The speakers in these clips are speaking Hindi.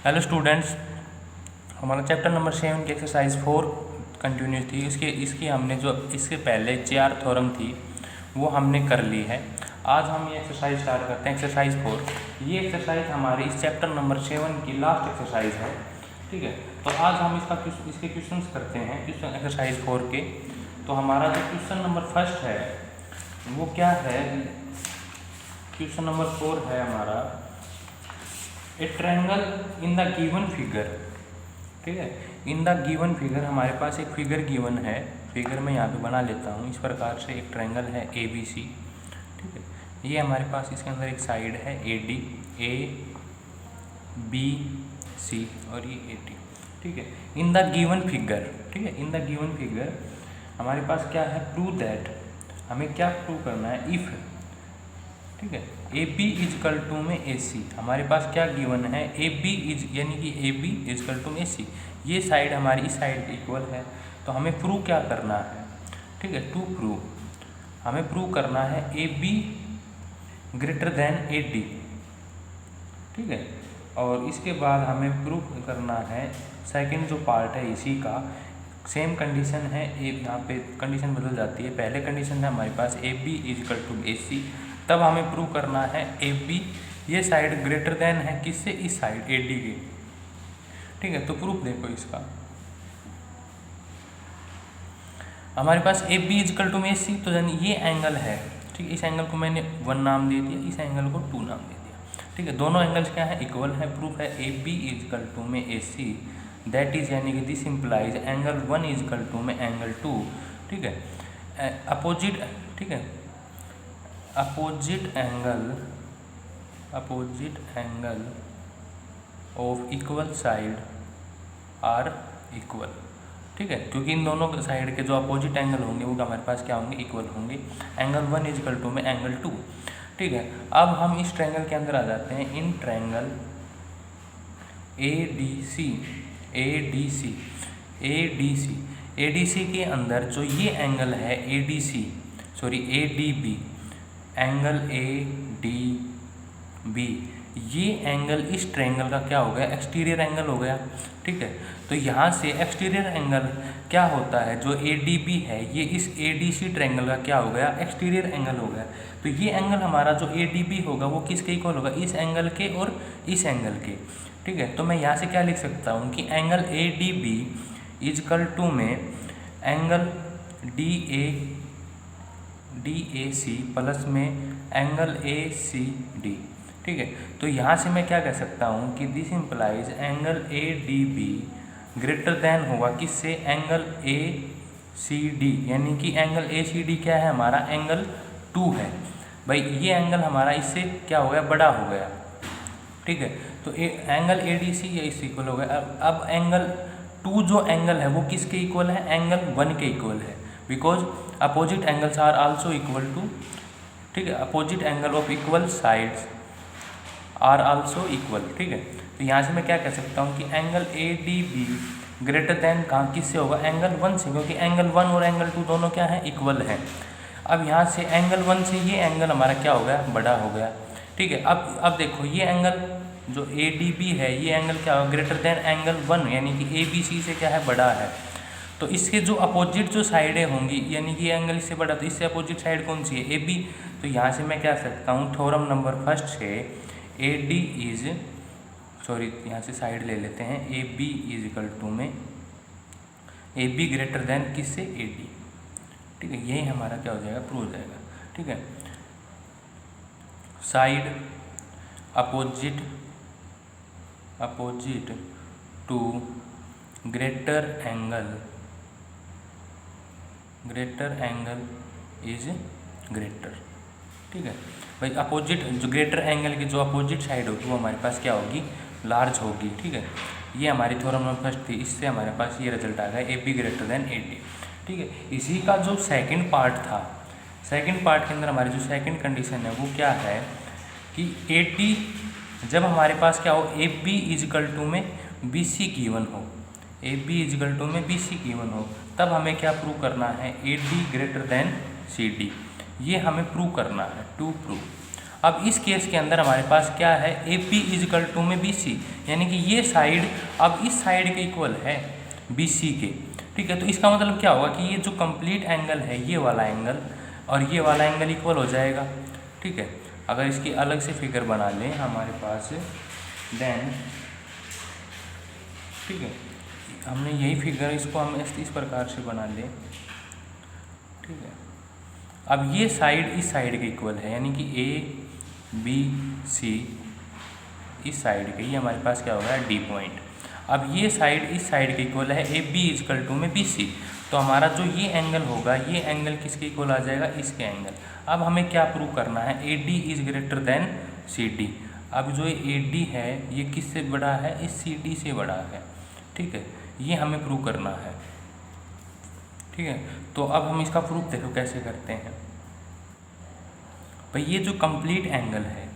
हेलो स्टूडेंट्स, हमारा चैप्टर नंबर 7 की एक्सरसाइज 4 कंटिन्यू थी। इसकी हमने जो इससे पहले 4 थ्योरम थी वो हमने कर ली है। आज हम ये एक्सरसाइज स्टार्ट करते हैं, एक्सरसाइज 4। ये एक्सरसाइज हमारी इस चैप्टर नंबर 7 की लास्ट एक्सरसाइज है। ठीक है, तो आज हम इसके क्वेश्चंस करते हैं, क्वेश्चन एक्सरसाइज 4 के। तो हमारा जो क्वेश्चन नंबर फर्स्ट है वो क्या है, क्वेश्चन नंबर 4 है हमारा ए triangle in the given figure. ठीक है, इन द गिवन फिगर हमारे पास एक फिगर गिवन है। फिगर मैं यहाँ पे बना लेता हूँ। इस प्रकार से एक ट्रायंगल है ए बी सी। ठीक है, ये हमारे पास इसके अंदर एक साइड है ए डी, ए बी सी और ये ए डी। ठीक है, इन द गिवन फिगर। ठीक है, इन द गिवन फिगर हमारे पास क्या है, प्रूव दैट। हमें क्या प्रूव करना है, इफ़। ठीक है, ए बी इजकल टू में ए सी। हमारे पास क्या गिवन है, ए बी इज यानी कि ए बी इजकल टू में ए सी। ये साइड हमारी इस साइड इक्वल है। तो हमें प्रूव क्या करना है, ठीक है, टू प्रूव हमें प्रूव करना है A be greater than A D. ठीक है, और इसके बाद हमें प्रूव करना है सेकंड जो पार्ट है इसी का। सेम कंडीशन है, ए यहाँ पे कंडीशन बदल जाती है। पहले कंडीशन है हमारे पास ए बी इजकल टू ए सी, तब हमें प्रूव करना है ए बी ये साइड ग्रेटर देन है किससे, इस साइड ए डी के। ठीक है, तो प्रूफ देखो इसका। हमारे पास ए बी इजकल टू में ए सी, तो यानी ये एंगल है। ठीक है, इस एंगल को मैंने 1 नाम दे दिया, इस एंगल को 2 नाम दे दिया। ठीक है, दोनों एंगल्स क्या है, इक्वल है। प्रूफ है ए बी इजकल टू में ए सी, दैट इज यानी कि this implies angle 1 is equal to में एंगल 2। ठीक है, अपोजिट। ठीक है, opposite angle of equal side are equal. ठीक है, क्योंकि इन दोनों साइड के जो अपोजिट एंगल होंगे वो हमारे पास क्या होंगे, इक्वल होंगे। एंगल 1 इजकल टू में एंगल 2। ठीक है, अब हम इस ट्रायंगल के अंदर आ जाते हैं। In triangle A D C के अंदर जो ये एंगल है A D B, angle A D B, ये एंगल इस ट्रायंगल का क्या हो गया, एक्सटीरियर एंगल हो गया। ठीक है, तो यहाँ से एक्सटीरियर एंगल क्या होता है, जो ए डी बी है ये इस ए डी सी ट्रायंगल का क्या हो गया, एक्सटीरियर एंगल हो गया। तो ये एंगल हमारा जो ए डी बी होगा वो किसके इक्वल होगा, इस एंगल के और इस एंगल के। ठीक है, तो मैं यहाँ से क्या लिख सकता हूँ कि angle A D B is equal to में angle D A C plus में एंगल ए सी डी। ठीक है, तो यहाँ से मैं क्या कह सकता हूँ कि this implies angle A D be greater than होगा किससे, एंगल ए सी डी, यानी कि एंगल ए सी डी क्या है हमारा, एंगल 2 है। भाई ये एंगल हमारा इससे क्या हो गया, बड़ा हो गया। ठीक है, तो एंगल ए डी सी ये इससे इक्वल हो गया। अब एंगल 2 जो एंगल है वो किसके इक्वल है, एंगल 1 के इक्वल है, because opposite angles are also equal to. ठीक है, opposite angle of equal sides are also equal. ठीक है, तो यहाँ से मैं क्या कह सकता हूँ कि angle A D be greater than कहाँ किससे होगा, एंगल 1 से, क्योंकि एंगल 1 और एंगल 2 दोनों क्या है, इक्वल है। अब यहाँ से एंगल 1 से ये एंगल हमारा क्या हो गया, बड़ा हो गया। ठीक है, अब देखो ये एंगल जो ए डी बी है ये एंगल क्या होगा, ग्रेटर देन एंगल 1, यानी कि ए बी सी से क्या है, बड़ा है। तो इसके जो अपोजिट जो साइडें होंगी, यानी कि एंगल इससे बड़ा, तो इससे अपोजिट साइड कौन सी है, ए बी। तो यहाँ से मैं क्या सकता हूँ, थ्योरम नंबर फर्स्ट से ए डी इज, सॉरी यहाँ से साइड ले लेते हैं, A B is equal to में ए बी ग्रेटर देन किससे, ए डी। ठीक है, यही हमारा क्या हो जाएगा, प्रूव हो जाएगा। ठीक है, side opposite to greater angle is greater. ठीक है भाई, अपोजिट जो ग्रेटर एंगल की जो अपोजिट साइड होगी वो हमारे पास क्या होगी, लार्ज होगी। ठीक है, ये हमारी थ्योरम नंबर फर्स्ट थी, इससे हमारे पास ये रिजल्ट आ गया A be greater than A D. ठीक है, इसी का जो सेकंड पार्ट था, सेकंड पार्ट के अंदर हमारी जो सेकंड कंडीशन है वो क्या है कि ए डी जब हमारे पास क्या हो, ए बी इजकल टू में बी सी गिवन हो, ए बी इजकल टू में बी सी गिवन हो, तब हमें क्या प्रूव करना है, A D greater than C D. ये हमें प्रूव करना है, टू प्रूव। अब इस केस के अंदर हमारे पास क्या है, ए पी इजकल टू में बी सी, यानी कि ये साइड अब इस साइड के इक्वल है बी सी के। ठीक है, तो इसका मतलब क्या होगा कि ये जो कंप्लीट एंगल है, ये वाला एंगल और ये वाला एंगल इक्वल हो जाएगा। ठीक है, अगर इसकी अलग से फिगर बना लें हमारे पास, देन ठीक है, हमने यही फिगर इसको हम इस प्रकार से बना लें। ठीक है, अब ये साइड इस साइड के इक्वल है, यानी कि ए बी सी इस साइड के, ये हमारे पास क्या होगा डी पॉइंट। अब ये साइड इस साइड के इक्वल है ए बी इजकल टू में बी सी, तो हमारा जो ये एंगल होगा, ये एंगल किसके इक्वल आ जाएगा, इसके एंगल। अब हमें क्या प्रूव करना है, A D is greater than C D. अब जो ए डी है ये किससे बड़ा है, इस सी डी से बड़ा है। ठीक है, ये हमें प्रूव करना है। ठीक है, तो अब हम इसका प्रूफ देखो कैसे करते हैं। भाई ये जो कंप्लीट एंगल है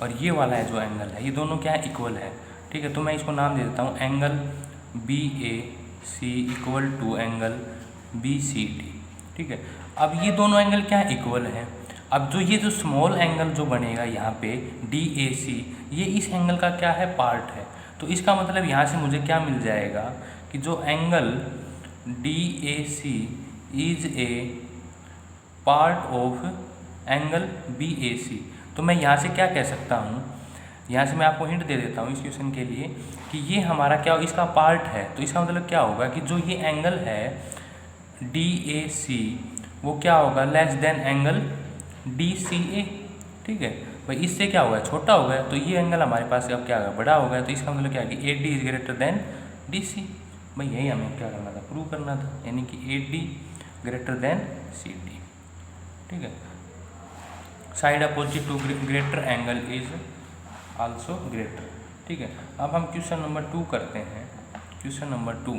और ये वाला है जो एंगल है, ये दोनों क्या है, इक्वल है। ठीक है, तो मैं इसको नाम दे देता हूँ angle B A C equal to angle B C D. ठीक है, अब ये दोनों एंगल क्या है, इक्वल है। अब जो ये जो स्मॉल एंगल जो बनेगा यहाँ पे डी ए सी, ये इस एंगल का क्या है, पार्ट है। तो इसका मतलब यहाँ से मुझे क्या मिल जाएगा कि जो angle D A C is a part of angle B A C. तो मैं यहाँ से क्या कह सकता हूँ, यहाँ से मैं आपको हिंट दे देता हूँ इस क्वेश्चन के लिए कि ये हमारा क्या, इसका पार्ट है। तो इसका मतलब क्या होगा कि जो ये एंगल है डी ए सी, वो क्या होगा, less than angle D C A. ठीक है भाई, इससे क्या होगा, छोटा हो गया, तो ये एंगल हमारे पास अब क्या होगा, बड़ा हो गया। तो इसका मतलब क्या है कि A D is greater than D C. भाई यही हमें क्या करना था, प्रूव करना था, यानी कि A D greater than C D. ठीक है, side opposite to greater angle is also greater. ठीक है, अब हम क्वेश्चन नंबर 2 करते हैं। क्वेश्चन नंबर 2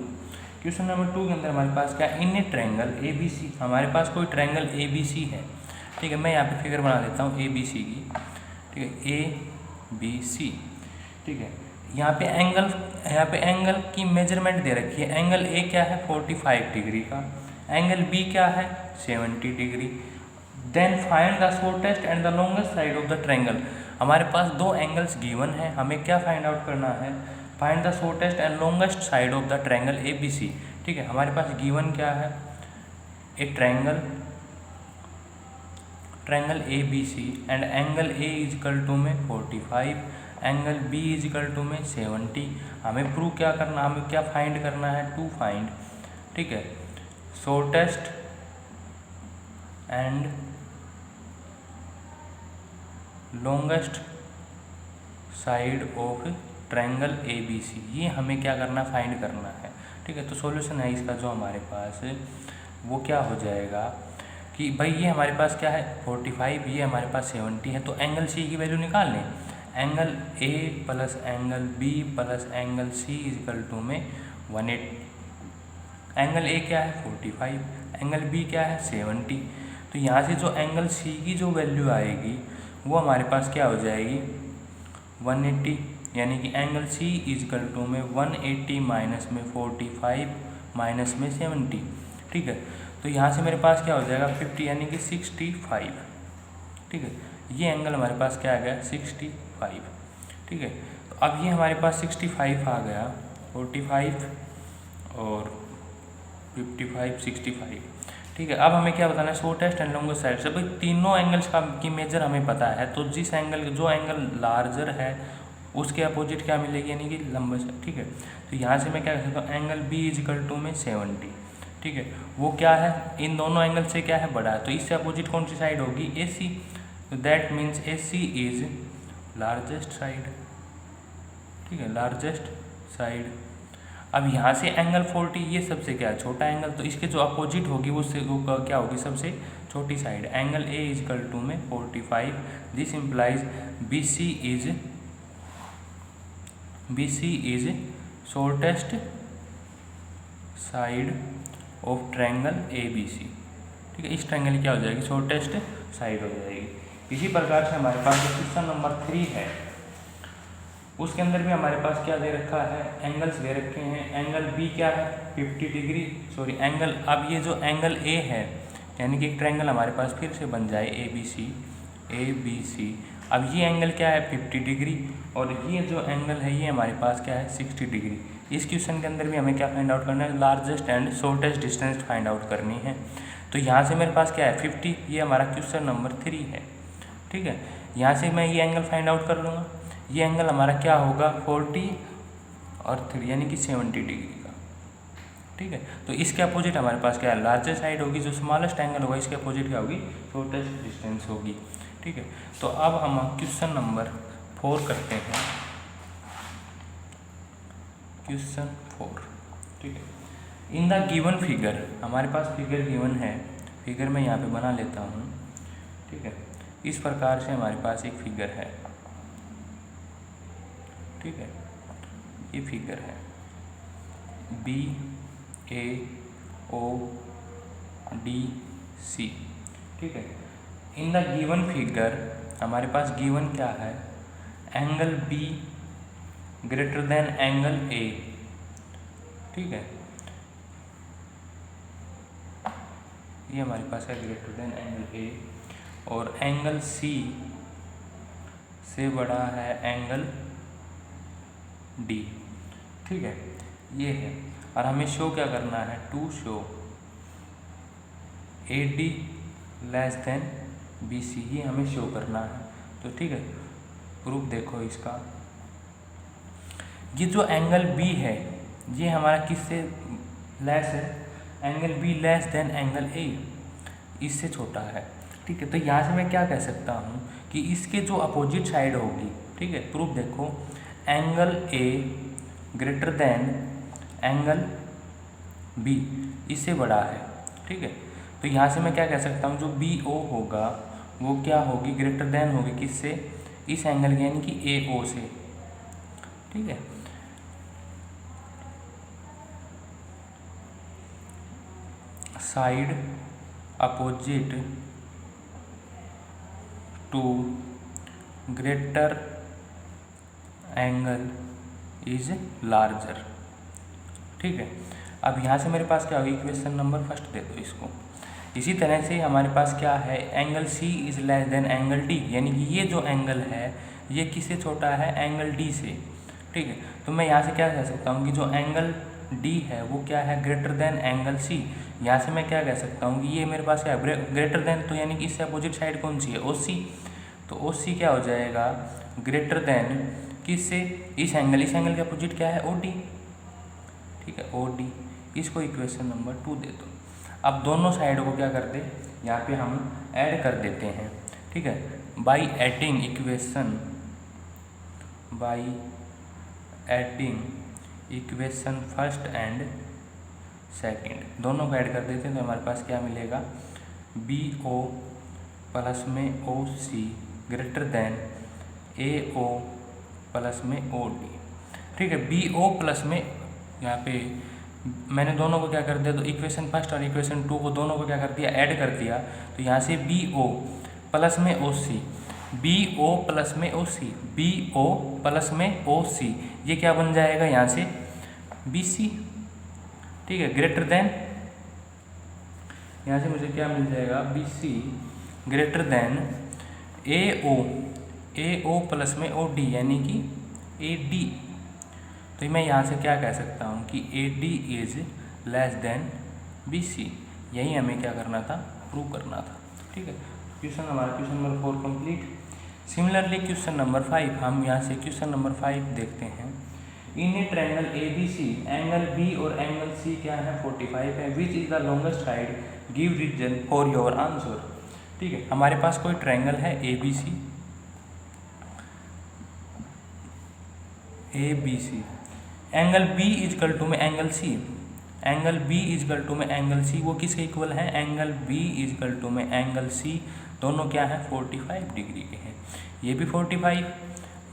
के अंदर हमारे पास क्या, इन ए ट्रायंगल ए बी सी, हमारे पास कोई ट्रायंगल ए बी सी है। ठीक है, मैं यहाँ पे फिगर बना देता हूँ ए बी सी की। ठीक है, ए बी सी। ठीक है, यहाँ पे एंगल की मेजरमेंट दे रखी है। एंगल ए क्या है, 45 डिग्री का, एंगल बी क्या है, 70 degree. Then find the shortest and the longest side of the triangle. हमारे पास दो एंगल्स गिवन है, हमें क्या फाइंड आउट करना है, find the shortest and longest side of the triangle A B C. ठीक है, हमारे पास गिवन क्या है, a triangle A B C and angle A is equal to में 45, angle B is equal to में 70। हमें प्रूव क्या करना, हमें क्या फाइंड करना है, टू फाइंड। ठीक है, shortest and longest side of triangle A B C, ये हमें क्या करना, फाइंड करना है। ठीक है, तो सॉल्यूशन है इसका जो हमारे पास वो क्या हो जाएगा कि भाई ये हमारे पास क्या है 45, ये हमारे पास 70 है। तो एंगल सी की वैल्यू निकाल लें, angle A plus angle B plus angle C is equal to में 180। एंगल ए क्या है 45, एंगल बी क्या है 70। तो यहाँ से जो एंगल सी की जो वैल्यू आएगी वो हमारे पास क्या हो जाएगी 180, यानी कि angle C is equal to में 180 माइनस में 45 माइनस में 70। ठीक है, तो यहाँ से मेरे पास क्या हो जाएगा 50, यानी कि 65। ठीक है, ये एंगल हमारे पास क्या आ गया 65। ठीक है, तो अब ये हमारे पास 65 आ गया, 45 और 55 65। ठीक है, अब हमें क्या बताना है, शॉर्टेस्ट एंड लॉन्गेस्ट साइड से। भाई तीनों एंगल्स की मेजर हमें पता है, तो जिस एंगल जो एंगल लार्जर है उसके अपोजिट क्या मिलेगी, यानी कि लंबा साइड। ठीक है, तो यहाँ से मैं क्या कर सकता हूँ, angle B is equal to में 70। ठीक है, वो क्या है, इन दोनों एंगल से क्या है, बड़ा है, तो इससे अपोजिट कौन सी साइड होगी, ए सी। तो that means A C is largest side. ठीक है, लार्जेस्ट साइड। अब यहाँ से एंगल 40, ये सबसे क्या है, छोटा एंगल, तो इसके जो अपोजिट होगी वो क्या होगी, सबसे छोटी side. Angle A is equal to में 45, this implies B C is shortest side of triangle A B C. ठीक है, इस ट्रायंगल की क्या हो जाएगी, शॉर्टेस्ट साइड हो जाएगी। इसी प्रकार से हमारे पास जो क्वेश्चन नंबर 3 है उसके अंदर भी हमारे पास क्या दे रखा है, एंगल्स दे रखे हैं। एंगल बी क्या है 50 डिग्री, सॉरी एंगल, अब ये जो एंगल ए है, यानी कि एक ट्रायंगल हमारे पास फिर से बन जाए ए बी सी, अब ये एंगल क्या है 50 डिग्री, और ये जो एंगल है ये हमारे पास क्या है 60 डिग्री। इस क्वेश्चन के अंदर भी हमें क्या फाइंड आउट करना है, largest and shortest distance find out करनी है। तो यहाँ से मेरे पास क्या है 50, ये हमारा क्वेश्चन नंबर 3 है। ठीक है, यहाँ से मैं ये एंगल फाइंड आउट कर लूँगा। ये एंगल हमारा क्या होगा 40 और 3 यानी कि 70 डिग्री का। ठीक है, तो इसके अपोजिट हमारे पास क्या है लार्जेस्ट साइड होगी, जो स्मॉलेस्ट एंगल होगा इसके अपोजिट क्या होगी शॉर्टेस्ट डिस्टेंस होगी। ठीक है, तो अब हम क्वेश्चन नंबर 4 करते हैं। क्वेश्चन 4, ठीक है। इन द गिवन फिगर, हमारे पास फिगर गिवन है, फिगर मैं यहाँ पे बना लेता हूँ। ठीक है, इस प्रकार से हमारे पास एक फिगर है। ठीक है, ये फिगर है BAODC। ठीक है, इन द गिवन फिगर हमारे पास गिवन क्या है, angle B greater than angle A। ठीक है, ये हमारे पास है ग्रेटर देन एंगल A, और एंगल C से बड़ा है एंगल D। ठीक है, ये है, और हमें शो क्या करना है, to show AD less than BC, ये हमें शो करना है। तो ठीक है, प्रूफ देखो इसका, ये जो एंगल B है ये हमारा किससे लेस है, angle B less than angle A, इससे छोटा है। ठीक है, तो यहाँ से मैं क्या कह सकता हूँ कि इसके जो अपोजिट साइड होगी, ठीक है, प्रूफ देखो, angle A greater than angle B इससे बड़ा है। ठीक है, तो यहाँ से मैं क्या कह सकता हूँ, जो BO होगा वो क्या होगी, ग्रेटर देन होगी किससे, इस एंगल के यानी कि AO से। ठीक है, side opposite to greater angle is larger. ठीक है, अब यहाँ से मेरे पास क्या होगी, क्वेश्चन नंबर फर्स्ट दे दो इसको। इसी तरह से हमारे पास क्या है, angle C is less than angle D, यानी कि ये जो एंगल है ये किससे छोटा है, एंगल D से। ठीक है, तो मैं यहाँ से क्या कह सकता हूँ कि जो एंगल D है वो क्या है, ग्रेटर देन एंगल C। यहाँ से मैं क्या कह सकता हूँ कि ये मेरे पास क्या है ग्रेटर देन, तो यानी कि इससे अपोजिट साइड कौन सी है, OC। तो OC क्या हो जाएगा, ग्रेटर देन किससे, इस एंगल के अपोजिट क्या है, OD। ठीक है, OD, इसको इक्वेशन नंबर 2 दे दो। अब दोनों साइड को क्या कर दे, यहाँ पे हम ऐड कर देते हैं। ठीक है, by adding equation first and second, दोनों को ऐड कर देते हैं, तो हमारे पास क्या मिलेगा, BO प्लस में OC greater than AO plus में OD। ठीक है, BO प्लस में, यहाँ पे मैंने दोनों को क्या कर दिया, तो इक्वेशन फर्स्ट और इक्वेशन 2 को दोनों को क्या कर दिया, ऐड कर दिया। तो यहाँ से BO प्लस में OC, BO प्लस में OC, BO प्लस में OC, ये क्या बन जाएगा यहाँ से BC। ठीक है, ग्रेटर देन, यहाँ से मुझे क्या मिल जाएगा, BC greater than AO plus में OD यानी कि AD। तो मैं यहाँ से क्या कह सकता हूँ कि AD is less than BC, यही हमें क्या करना था, प्रूव करना था। ठीक है, question number 4 complete. Similarly question number 5, हम यहाँ से क्वेश्चन नंबर 5 देखते हैं। In a triangle ABC, angle B और एंगल C क्या है 45 है, which is the longest side, give reason for your answer. ठीक है, हमारे पास कोई ट्रायंगल है ABC, angle B is equal to में angle C, angle B is equal to में एंगल C, वो किसके इक्वल है, एंगल B इजकल टू में एंगल C, दोनों क्या है 45 डिग्री के हैं, ये भी 45,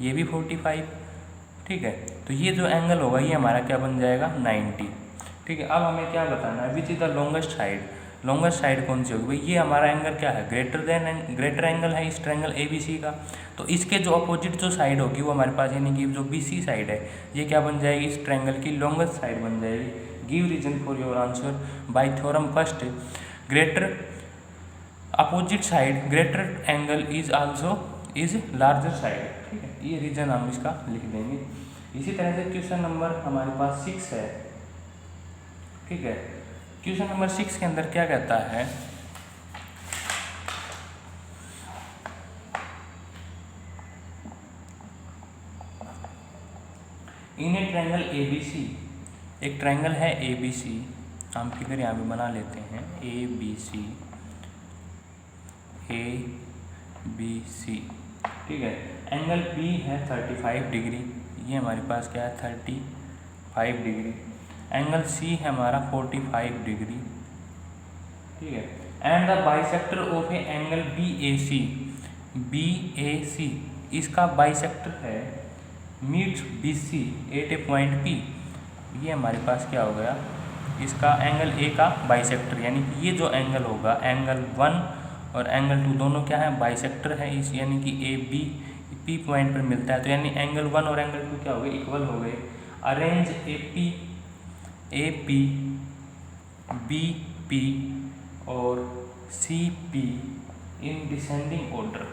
ये भी 45। ठीक है, तो ये जो एंगल होगा ये हमारा क्या बन जाएगा 90। ठीक है, अब हमें क्या बताना है, which is the longest side, longest side कौन सी होगी भाई, ये हमारा एंगल क्या है, ग्रेटर एंगल है इस ट्रायंगल ABC का। तो इसके जो अपोजिट जो साइड होगी वो हमारे पास, यानी कि जो BC साइड है ये क्या बन जाएगी, इस ट्रायंगल की लॉन्गेस्ट साइड बन जाएगी। Give reason for your answer by theorem first, greater opposite side greater angle is also is larger side, ठीक है, ये रीजन हम इसका लिख देंगे। इसी तरह से क्वेश्चन नंबर हमारे पास 6 है, ठीक है। क्वेश्चन नंबर 6 के अंदर क्या कहता है, इन ए ट्रायंगल ABC, एक ट्रायंगल है ABC, हम फिगर यहाँ पे बना लेते हैं ABC, ठीक है। एंगल B है 35 डिग्री, ये हमारे पास क्या है 35 डिग्री। एंगल C है हमारा 45 डिग्री, ठीक है। And the bisector of A angle BAC, इसका बाइसेक्टर है मीट्स BC एट ए पॉइंट P, ये हमारे पास क्या हो गया, इसका एंगल A का बाइसेक्टर, यानी कि ये जो एंगल होगा एंगल 1 और एंगल 2 दोनों क्या है बाइसेक्टर है इस, यानी कि AB P पॉइंट पर मिलता है, तो यानी एंगल 1 और एंगल 2 क्या हो गए, इक्वल हो गए। अरेंज AP BP और CP इन डिसेंडिंग ऑर्डर,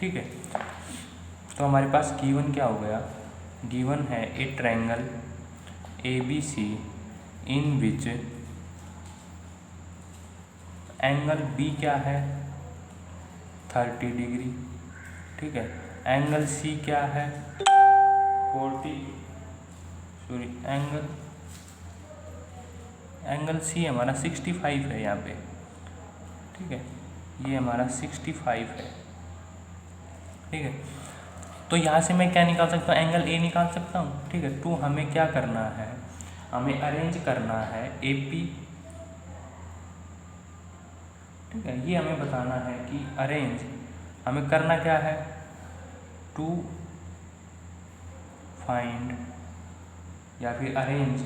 ठीक है। तो हमारे पास गिवन क्या हो गया, गिवन है a triangle ABC in which angle B क्या है 30 डिग्री, ठीक है। एंगल C क्या है 40, एंगल C हमारा 65 है यहाँ पे, ठीक है, ये हमारा 65 है, ठीक है। तो यहाँ से मैं क्या निकाल सकता हूँ, एंगल A निकाल सकता हूँ, ठीक है। तो हमें क्या करना है, हमें अरेंज करना है AP, ठीक है, ये हमें बताना है कि अरेंज हमें करना क्या है, टू फाइंड या फिर arrange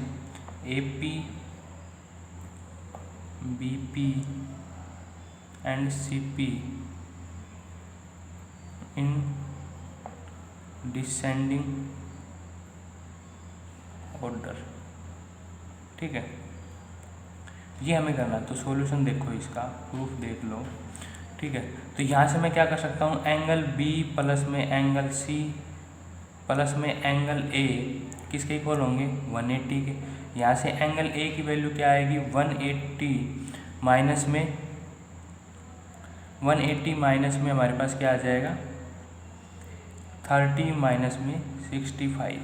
AP BP and CP in descending order, ठीक है, ये हमें करना है। तो सॉल्यूशन देखो, इसका प्रूफ देख लो, ठीक है। तो यहाँ से मैं क्या कर सकता हूँ, एंगल B प्लस में एंगल C प्लस में एंगल A किसके इक्वल होंगे 180 के। यहाँ से एंगल A की वैल्यू क्या आएगी 180 माइनस में 180 माइनस में हमारे पास क्या आ जाएगा 30 माइनस में 65,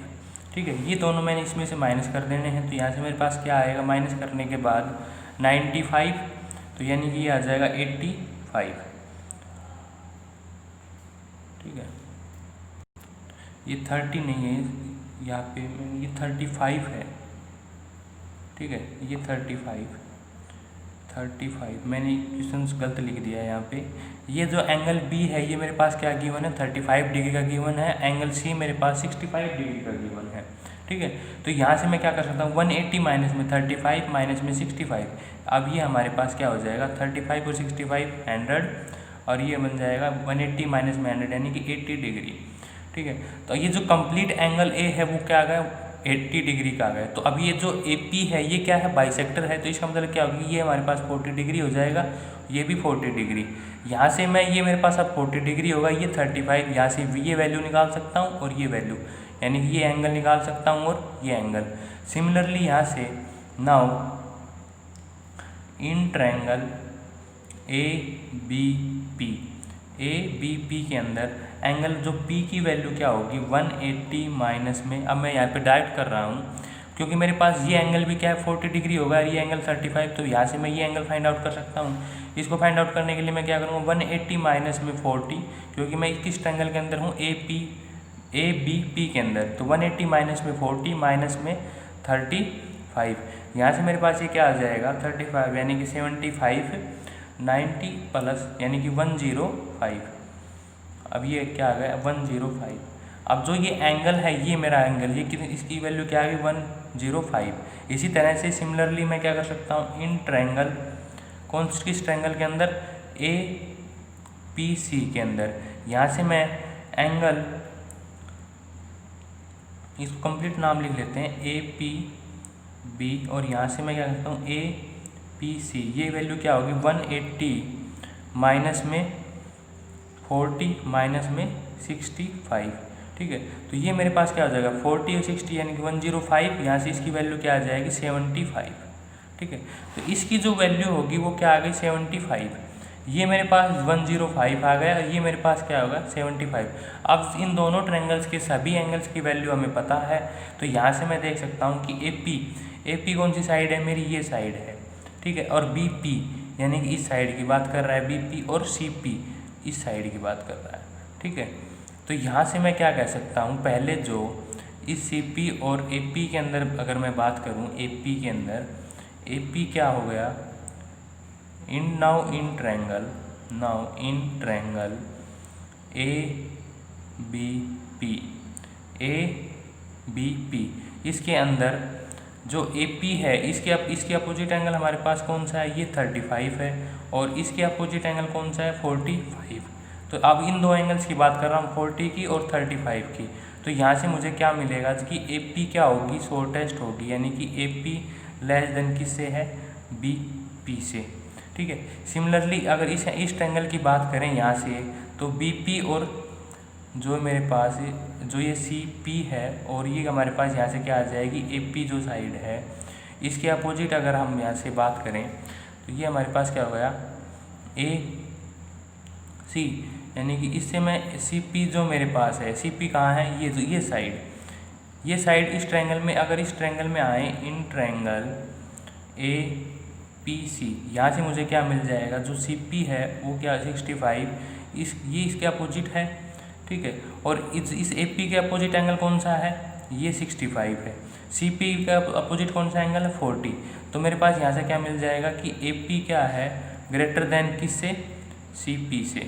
ठीक है। ये दोनों मैंने इसमें से माइनस कर देने हैं, तो यहाँ से मेरे पास क्या आएगा, माइनस करने के बाद 95, तो यानी कि ये आ जाएगा 85, ठीक है। ये 30 नहीं है यहाँ पे, ये 35 है, ठीक है, ये 35 मैंने क्वेश्चन गलत लिख दिया है यहाँ पे। ये जो एंगल B है ये मेरे पास क्या गिवन है 35 डिग्री का गिवन है, एंगल C मेरे पास 65 डिग्री का गिवन है, ठीक है। तो यहाँ से मैं क्या कर सकता हूँ 180 माइनस में 35 माइनस में 65, अब ये हमारे पास क्या हो जाएगा 35 और 65 100, और ये बन जाएगा 180 माइनस में 100 यानी कि 80 डिग्री, ठीक है। तो ये जो कंप्लीट एंगल A है वो क्या आ गया 80 डिग्री का आ गया। तो अब ये जो AP है ये क्या है बाइसेक्टर है, तो इसका मतलब क्या होगी, ये हमारे पास 40 डिग्री हो जाएगा, ये भी 40 डिग्री। यहाँ से मैं ये मेरे पास अब 40 डिग्री होगा, ये 35, यहाँ से ये वैल्यू निकाल सकता हूँ और ये वैल्यू, यानी कि ये एंगल निकाल सकता हूँ और ये एंगल। सिमिलरली यहाँ से नाउ इन ट्रायंगल ABP के अंदर एंगल जो P की वैल्यू क्या होगी 180 माइनस में, अब मैं यहाँ पे डायरेक्ट कर रहा हूँ क्योंकि मेरे पास ये एंगल भी क्या है 40 डिग्री होगा और ये एंगल 35, तो यहाँ से मैं ये एंगल फाइंड आउट कर सकता हूँ। इसको फाइंड आउट करने के लिए मैं क्या करूँगा 180 माइनस में 40, क्योंकि मैं किस ट्रायंगल के अंदर हूँ ABP के अंदर, तो 180 माइनस में 40 माइनस में 35, यहाँ से मेरे पास ये क्या आ जाएगा 35 यानी कि 75, 90 प्लस यानी कि 105, अब ये क्या आ गया 105। अब जो ये एंगल है ये मेरा एंगल, ये कितनी, इसकी वैल्यू क्या है 105। इसी तरह से सिमिलरली मैं क्या कर सकता हूँ इन ट्रायंगल किस ट्रायंगल के अंदर APC के अंदर, यहाँ से मैं एंगल इसको कंप्लीट नाम लिख लेते हैं APB, और यहाँ से मैं क्या करता हूँ APC, ये वैल्यू क्या होगी 180 माइनस में 40 माइनस में 65, ठीक है। तो ये मेरे पास क्या हो जाएगा 40 और 60 यानी कि 105, यहाँ से इसकी वैल्यू क्या आ जाएगी 75, ठीक है। तो इसकी जो वैल्यू होगी वो क्या आ गई 75, ये मेरे पास 105 आ गया और ये मेरे पास क्या होगा 75। अब इन दोनों ट्रायंगल्स के सभी एंगल्स की वैल्यू हमें पता है, तो यहाँ से मैं देख सकता हूँ कि AP कौन सी साइड है मेरी, ये साइड है, ठीक है। और BP यानी कि इस साइड की बात कर रहा है BP, और CP इस साइड की बात कर रहा है, ठीक है। तो यहाँ से मैं क्या कह सकता हूँ, पहले जो इस CP और AP के अंदर अगर मैं बात करूँ, AP के अंदर AP क्या हो गया नाउ इन ट्रायंगल ABP, इसके अंदर जो AP है इसके अपोजिट एंगल हमारे पास कौन सा है, ये 35 है, और इसके अपोजिट एंगल कौन सा है 45। तो अब इन दो एंगल्स की बात कर रहा हूँ 40 की और 35 की। तो यहाँ से मुझे क्या मिलेगा कि AP क्या होगी शॉर्टेस्ट होगी, यानी कि AP लेस देन किससे है BP से, ठीक है। सिमिलरली अगर इस ट्रायंगल की बात करें यहाँ से, तो BP और जो मेरे पास जो ये CP है और ये हमारे पास यहाँ से क्या आ जाएगी AP जो साइड है, इसके अपोजिट अगर हम यहाँ से बात करें तो ये हमारे पास क्या हो गया AC, यानी कि इससे मैं CP जो मेरे पास है, CP कहाँ है, ये साइड इस ट्रायंगल में, अगर इस ट्रायंगल में आए इन ट्रायंगल APC, यहाँ से मुझे क्या मिल जाएगा, जो CP है वो क्या 65, ये इसके अपोजिट है, ठीक है। और इस AP के अपोजिट एंगल कौन सा है, ये 65 है। CP का अपोजिट कौन सा एंगल है 40। तो मेरे पास यहाँ से क्या मिल जाएगा कि AP क्या है ग्रेटर देन किससे CP से,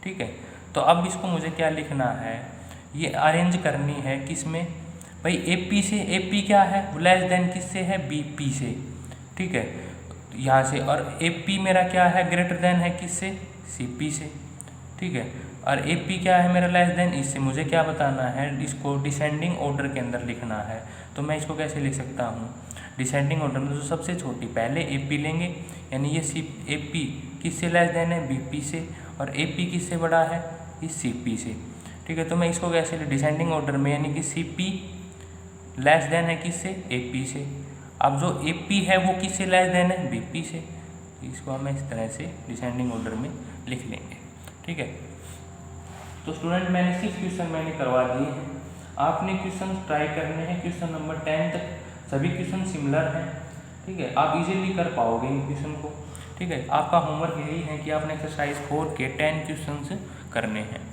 ठीक है। तो अब इसको मुझे क्या लिखना है, ये अरेंज करनी है किस में भाई AP से, AP क्या है लेस देन किससे है BP से, ठीक है यहाँ से, और AP मेरा क्या है ग्रेटर देन है किससे CP से, ठीक है। और AP क्या है मेरा लेस देन, इससे मुझे क्या बताना है, इसको डिसेंडिंग ऑर्डर के अंदर लिखना है। तो मैं इसको कैसे लिख सकता हूँ, डिसेंडिंग ऑर्डर में जो सबसे छोटी पहले AP लेंगे, यानी ये AP किससे लेस देन है BP से, और AP किससे बड़ा है इस CP से, ठीक है। तो मैं इसको कैसे डिसेंडिंग ऑर्डर में, यानी कि CP लेस देन है किससे AP से। अब जो AP है वो किससे लेस देन है BP से, इसको हम इस तरह से डिसेंडिंग ऑर्डर में लिख लेंगे, ठीक है। तो स्टूडेंट मैंने 6 क्वेश्चन मैंने करवा दिए हैं, आपने क्वेश्चन ट्राई करने हैं, क्वेश्चन नंबर 10 तक सभी क्वेश्चन सिमिलर हैं, ठीक है। आप इजीली कर पाओगे इन क्वेश्चन को, ठीक है। आपका होमवर्क यही है कि आपने एक्सरसाइज 4 के 10 क्वेश्चन करने हैं।